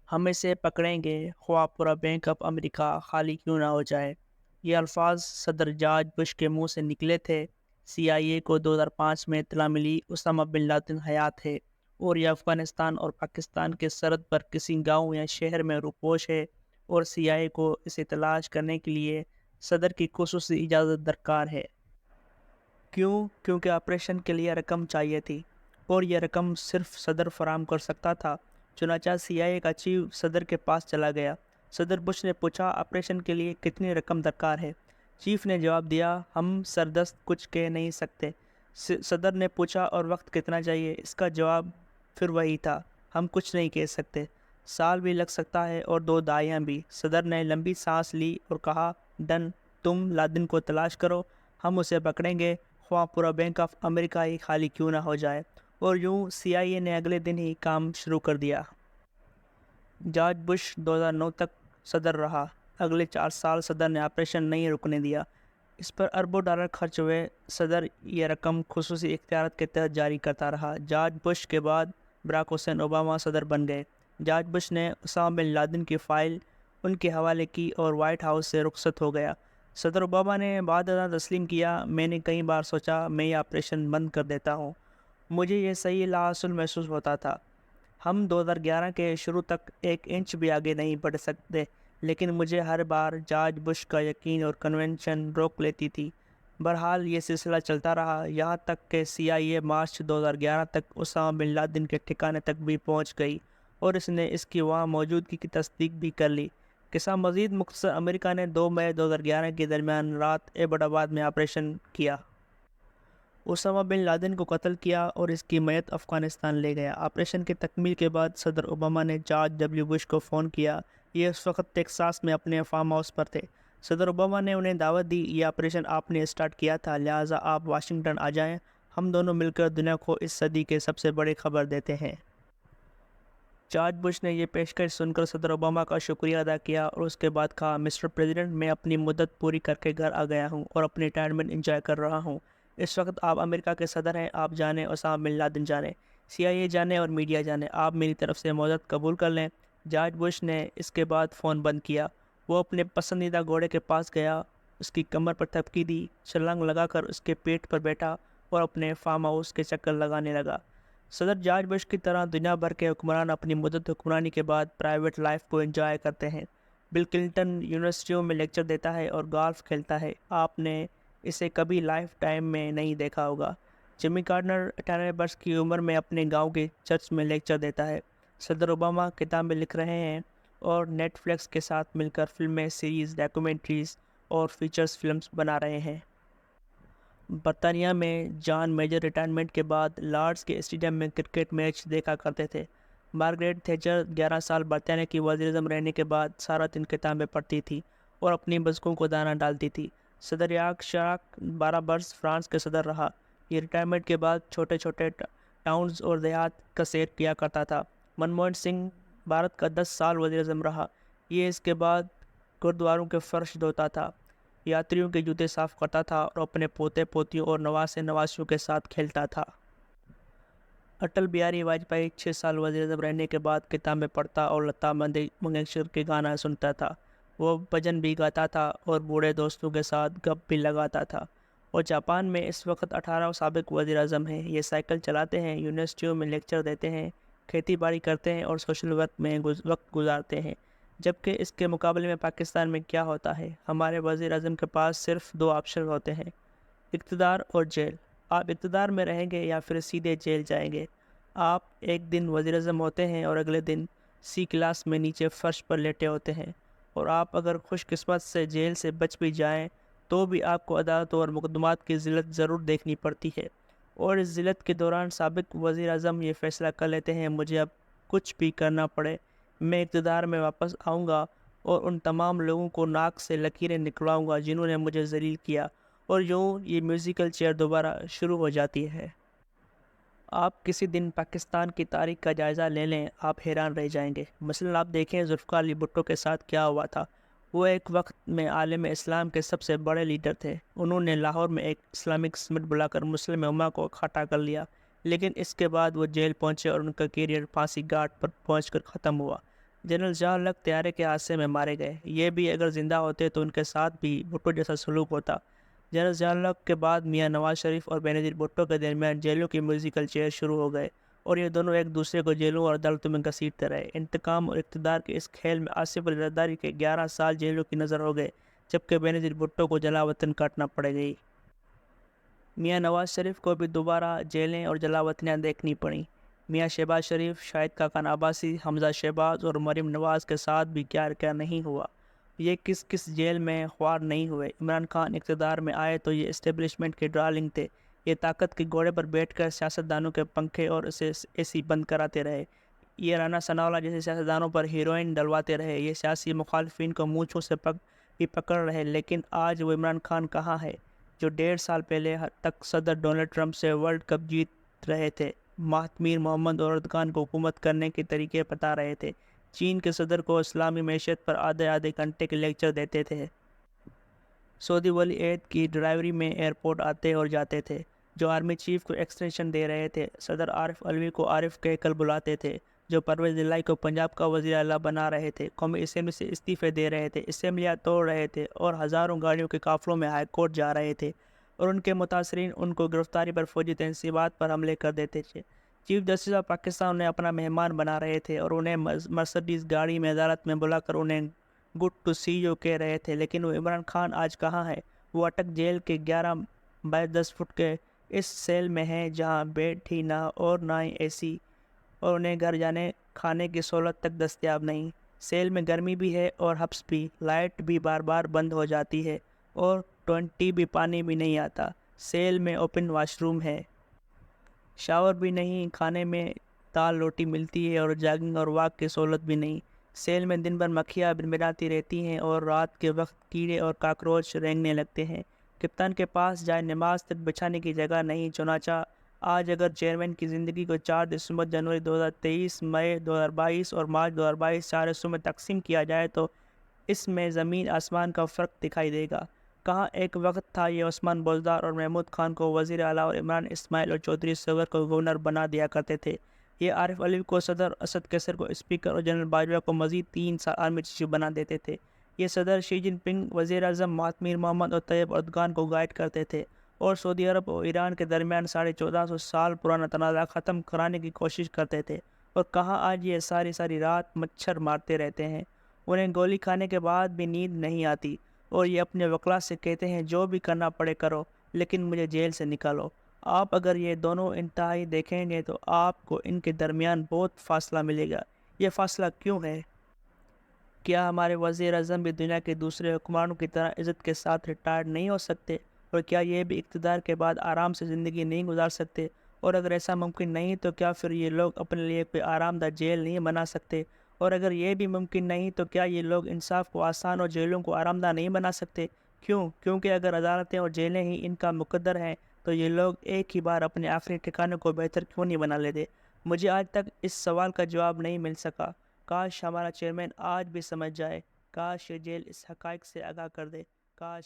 ہم اسے پکڑیں گے خواہ پورا بینک آف امریکہ خالی کیوں نہ ہو جائے۔ یہ الفاظ صدر جارج بش کے منہ سے نکلے تھے۔ سی آئی اے کو 2005 میں اطلاع ملی اسامہ بن لادن حیات ہے اور یہ افغانستان اور پاکستان کے سرحد پر کسی گاؤں یا شہر میں روپوش ہے، اور سی آئی اے کو اسے تلاش کرنے کے لیے صدر کی خصوصی اجازت درکار ہے۔ کیوں؟ کیونکہ آپریشن کے لیے رقم چاہیے تھی، اور یہ رقم صرف صدر فراہم کر سکتا تھا۔ چنانچہ سی آئی اے کا چیف صدر کے پاس چلا گیا۔ صدر بش نے پوچھا، آپریشن کے لیے کتنی رقم درکار ہے؟ چیف نے جواب دیا، ہم سردست کچھ کہہ نہیں سکتے۔ صدر نے پوچھا، اور وقت کتنا چاہیے؟ اس کا جواب پھر وہی تھا، ہم کچھ نہیں کہہ سکتے، سال بھی لگ سکتا ہے اور 2 دہائیاں بھی۔ صدر نے لمبی سانس لی اور کہا، ڈن، تم لادن کو تلاش کرو، ہم اسے پکڑیں گے خواہ پورا بینک آف امریکہ ہی خالی کیوں نہ ہو جائے۔ اور یوں سی آئی اے نے اگلے دن ہی کام شروع کر دیا۔ جارج بش 2009 تک صدر رہا۔ اگلے 4 سال صدر نے آپریشن نہیں رکنے دیا۔ اس پر اربوں ڈالر خرچ ہوئے۔ صدر یہ رقم خصوصی اختیارات کے تحت جاری کرتا رہا۔ جارج بش کے بعد براک حسین اوباما صدر بن گئے۔ جارج بش نے اسامہ بن لادن کی فائل ان کے حوالے کی اور وائٹ ہاؤس سے رخصت ہو گیا۔ صدر اوباما نے بعد ازاں تسلیم کیا، میں نے کئی بار سوچا میں یہ آپریشن بند کر دیتا ہوں، مجھے یہ صحیح لاحصل محسوس ہوتا تھا۔ ہم 2011 کے شروع تک 1 انچ بھی آگے نہیں بڑھ سکتے، لیکن مجھے ہر بار جارج بش کا یقین اور کنونشن روک لیتی تھی۔ بہرحال یہ سلسلہ چلتا رہا، یہاں تک کہ سی آئی اے مارچ 2011 تک اسامہ بن لادن کے ٹھکانے تک بھی پہنچ گئی اور اس نے اس کی وہاں موجودگی کی تصدیق بھی کر لی۔ قصہ مزید مختصر، امریکہ نے 2 مئی 2011 کے درمیان رات ایبٹ آباد میں آپریشن کیا۔ اسامہ بن لادن کو قتل کیا اور اس کی میت افغانستان لے گیا۔ آپریشن کی تکمیل کے بعد صدر اوباما نے جارج ڈبلیو بش کو فون کیا۔ یہ اس وقت ٹیکساس میں اپنے فارم ہاؤس پر تھے۔ صدر اوباما نے انہیں دعوت دی، یہ آپریشن آپ نے اسٹارٹ کیا تھا، لہٰذا آپ واشنگٹن آ جائیں، ہم دونوں مل کر دنیا کو اس صدی کے سب سے بڑی خبر دیتے ہیں۔ جارج بش نے یہ پیشکش سن کر صدر اوباما کا شکریہ ادا کیا اور اس کے بعد کہا، مسٹر پریزیڈنٹ، میں اپنی مدت پوری کر کے گھر آ گیا ہوں اور اپنی ریٹائرمنٹ انجوائے کر رہا ہوں۔ اس وقت آپ امریکہ کے صدر ہیں، آپ جانیں، اسامہ بن لادن جانیں، سی آئی اے جانے اور میڈیا جانے، آپ میری طرف سے معذرت قبول کر لیں۔ جارج بش نے اس کے بعد فون بند کیا۔ وہ اپنے پسندیدہ گھوڑے کے پاس گیا، اس کی کمر پر تھپکی دی، چھلانگ لگا کر اس کے پیٹ پر بیٹھا اور اپنے فارم ہاؤس کے چکر لگانے لگا۔ صدر جارج بش کی طرح دنیا بھر کے حکمران اپنی مدت حکمرانی کے بعد پرائیویٹ لائف کو انجوائے کرتے ہیں۔ بل کلنٹن یونیورسٹیوں میں لیکچر دیتا ہے اور گالف کھیلتا ہے، آپ نے اسے کبھی لائف ٹائم میں نہیں دیکھا ہوگا۔ جمی کارٹر 98 برس کی عمر میں اپنے گاؤں کے چرچ میں لیکچر دیتا ہے۔ صدر اوباما کتابیں لکھ رہے ہیں اور نیٹ فلکس کے ساتھ مل کر فلمیں، سیریز، ڈاکیومنٹریز اور فیچرز فلمز بنا رہے ہیں۔ برطانیہ میں جان میجر ریٹائرمنٹ کے بعد لارڈز کے اسٹیڈیم میں کرکٹ میچ دیکھا کرتے تھے۔ مارگریٹ تھیچر 11 سال برطانیہ کی وزیر اعظم رہنے کے بعد سارا دن کتابیں پڑھتی تھی اور اپنی بزقوں کو دانہ ڈالتی تھی۔ صدر یاک شراک 12 برس فرانس کے صدر رہا۔ یہ ریٹائرمنٹ کے بعد چھوٹے چھوٹے ٹاؤنز اور دیہات کا سیر کیا کرتا تھا۔ منموہن سنگھ بھارت کا 10 سال وزیر اعظم رہا۔ یہ اس کے بعد گرودواروں کے فرش دھوتا تھا، یاتریوں کے جوتے صاف کرتا تھا اور اپنے پوتے پوتیوں اور نواسے نواسیوں کے ساتھ کھیلتا تھا۔ اٹل بہاری واجپئی 6 سال وزیر اعظم رہنے کے بعد کتابیں پڑھتا اور لتا منگیشکر کے گانا سنتا تھا۔ وہ بھجن بھی گاتا تھا اور بوڑھے دوستوں کے ساتھ گپ بھی لگاتا تھا۔ اور جاپان میں اس وقت 18 سابق وزیر اعظم ہیں۔ یہ سائیکل چلاتے ہیں، یونیورسٹیوں میں لیکچر دیتے ہیں، کھیتی باڑی کرتے ہیں اور سوشل ورک میں وقت گزارتے ہیں۔ جبکہ اس کے مقابلے میں پاکستان میں کیا ہوتا ہے؟ ہمارے وزیر اعظم کے پاس صرف 2 آپشن ہوتے ہیں، اقتدار اور جیل۔ آپ اقتدار میں رہیں گے یا پھر سیدھے جیل جائیں گے۔ آپ ایک دن وزیر اعظم ہوتے ہیں اور اگلے دن سی کلاس میں نیچے فرش پر لیٹے ہوتے ہیں، اور آپ اگر خوش قسمت سے جیل سے بچ بھی جائیں تو بھی آپ کو عدالتوں اور مقدمات کی ذلت ضرور دیکھنی پڑتی ہے، اور اس ذلت کے دوران سابق وزیر اعظم یہ فیصلہ کر لیتے ہیں، مجھے اب کچھ بھی کرنا پڑے، میں اقتدار میں واپس آؤں گا اور ان تمام لوگوں کو ناک سے لکیریں نکلواؤں گا جنہوں نے مجھے ذلیل کیا، اور یوں یہ میوزیکل چیئر دوبارہ شروع ہو جاتی ہے۔ آپ کسی دن پاکستان کی تاریخ کا جائزہ لے لیں، آپ حیران رہ جائیں گے۔ مثلاً آپ دیکھیں ذوالفقار علی بھٹو کے ساتھ کیا ہوا تھا۔ وہ ایک وقت میں عالم اسلام کے سب سے بڑے لیڈر تھے۔ انہوں نے لاہور میں ایک اسلامک سمٹ بلا کر مسلم امہ کو اکٹھا کر لیا، لیکن اس کے بعد وہ جیل پہنچے اور ان کا کیریئر پھانسی گھاٹ پر پہنچ کر ختم ہوا۔ جنرل ضیاء الحق طیارے کے حادثے میں مارے گئے، یہ بھی اگر زندہ ہوتے تو ان کے ساتھ بھی بھٹو جیسا سلوک ہوتا۔ جنرل ضیاء الحق کے بعد میاں نواز شریف اور بینظیر بھٹو کے درمیان جیلوں کی میوزیکل چیئر شروع ہو گئے اور یہ دونوں ایک دوسرے کو جیلوں اور عدالتوں میں گھسیٹتے رہے۔ انتقام اور اقتدار کے اس کھیل میں آصف علی زرداری کے 11 سال جیلوں کی نظر ہو گئے، جبکہ بینظیر بھٹو کو جلاوطن کاٹنا پڑ گئی۔ میاں نواز شریف کو بھی دوبارہ جیلیں اور جلاوطنیاں دیکھنی پڑیں۔ میاں شہباز شریف، شاہد خاقان عباسی، حمزہ شہباز اور مریم نواز کے ساتھ بھی کیا کیا نہیں ہوا۔ یہ کس جیل میں خوار نہیں ہوئے۔ عمران خان اقتدار میں آئے تو یہ اسٹیبلشمنٹ کے ڈارلنگ تھے، یہ طاقت کے گھوڑے پر بیٹھ کر سیاستدانوں کے پنکھے اور اے سی بند کراتے رہے، یہ رانا ثناءاللہ جیسے سیاستدانوں پر ہیروئن ڈلواتے رہے، یہ سیاسی مخالفین کو مونچھوں سے پکڑ رہے۔ لیکن آج وہ عمران خان کہاں ہے جو 1.5 سال پہلے تک صدر ڈونلڈ ٹرمپ سے ورلڈ کپ جیت رہے تھے، مہاتمیر محمد اور اردگان کو حکومت کرنے کے طریقے بتا رہے تھے، چین کے صدر کو اسلامی معیشت پر آدھے گھنٹے کے لیکچر دیتے تھے، سعودی ولی عہد کی ڈرائیوری میں ایئرپورٹ آتے اور جاتے تھے، جو آرمی چیف کو ایکسٹینشن دے رہے تھے، صدر عارف علوی کو عارف کہہ کر بلاتے تھے، جو پرویز الہی کو پنجاب کا وزیر اعلیٰ بنا رہے تھے، قومی اسمبلی سے استعفے دے رہے تھے، اسمبلیاں توڑ رہے تھے اور ہزاروں گاڑیوں کے قافلوں میں ہائی کورٹ جا رہے تھے اور ان کے متاثرین ان کو گرفتاری پر فوجی تنصیبات پر حملے کر دیتے تھے۔ چیف جسٹس آف پاکستان انہیں اپنا مہمان بنا رہے تھے اور انہیں مرسڈیز گاڑی میں عدالت میں بلا کر انہیں گڈ ٹو سی یو کہہ رہے تھے، لیکن وہ عمران خان آج کہاں ہے؟ وہ اٹک جیل کے 11 بائی 10 فٹ کے اس سیل میں ہیں جہاں بیڈ ہی نہ اور نہ ہی اے سی، اور انہیں گھر جانے کھانے کی سہولت تک دستیاب نہیں۔ سیل میں گرمی بھی ہے اور حبس بھی، لائٹ بھی بار بار بند ہو جاتی ہے اور 20 بھی پانی بھی نہیں آتا۔ سیل میں اوپن واش روم ہے، شاور بھی نہیں، کھانے میں دال روٹی ملتی ہے اور جاگنگ اور واک کی سہولت بھی نہیں۔ سیل میں دن بھر مکھیاں بنبھناتی رہتی ہیں اور رات کے وقت کیڑے اور کاکروچ رینگنے لگتے ہیں۔ کپتان کے پاس جائے نماز تک بچھانے کی جگہ نہیں، چنانچہ آج اگر چیئرمین کی زندگی کو 4 دسمبر، جنوری 2023، مئی 2022 اور مارچ 2022 4 حصوں میں تقسیم کیا جائے تو اس میں زمین آسمان کا فرق دکھائی دے گا۔ کہاں ایک وقت تھا یہ عثمان بزدار اور محمود خان کو وزیر اعلیٰ اور عمران اسماعیل اور چودھری صغر کو گورنر بنا دیا کرتے تھے، یہ عارف علوی کو صدر، اسد کیسر کو اسپیکر اور جنرل باجوہ کو مزید 3 سال آرمی چیف بنا دیتے تھے، یہ صدر شی جن پنگ، وزیر اعظم مہاتمیر محمد اور طیب اردگان کو گائیڈ کرتے تھے اور سعودی عرب اور ایران کے درمیان 1450 سال پرانا تنازع ختم کرانے کی کوشش کرتے تھے، اور کہاں آج یہ ساری رات مچھر مارتے رہتے ہیں، انہیں گولی کھانے کے بعد بھی نیند نہیں آتی اور یہ اپنے وکلاء سے کہتے ہیں جو بھی کرنا پڑے کرو لیکن مجھے جیل سے نکالو۔ آپ اگر یہ دونوں انتہائی دیکھیں گے تو آپ کو ان کے درمیان بہت فاصلہ ملے گا۔ یہ فاصلہ کیوں ہے؟ کیا ہمارے وزیر اعظم بھی دنیا کے دوسرے حکمرانوں کی طرح عزت کے ساتھ ریٹائرڈ نہیں ہو سکتے؟ اور کیا یہ بھی اقتدار کے بعد آرام سے زندگی نہیں گزار سکتے؟ اور اگر ایسا ممکن نہیں تو کیا پھر یہ لوگ اپنے لیے کوئی آرام دہ جیل نہیں بنا سکتے؟ اور اگر یہ بھی ممکن نہیں تو کیا یہ لوگ انصاف کو آسان اور جیلوں کو آرام دہ نہیں بنا سکتے؟ کیوں؟ کیونکہ اگر عدالتیں اور جیلیں ہی ان کا مقدر ہیں تو یہ لوگ ایک ہی بار اپنے آخری ٹھکانے کو بہتر کیوں نہیں بنا لیتے؟ مجھے آج تک اس سوال کا جواب نہیں مل سکا۔ کاش ہمارا چیئرمین آج بھی سمجھ جائے، کاش یہ جیل اس حقائق سے آگاہ کر دے، کاش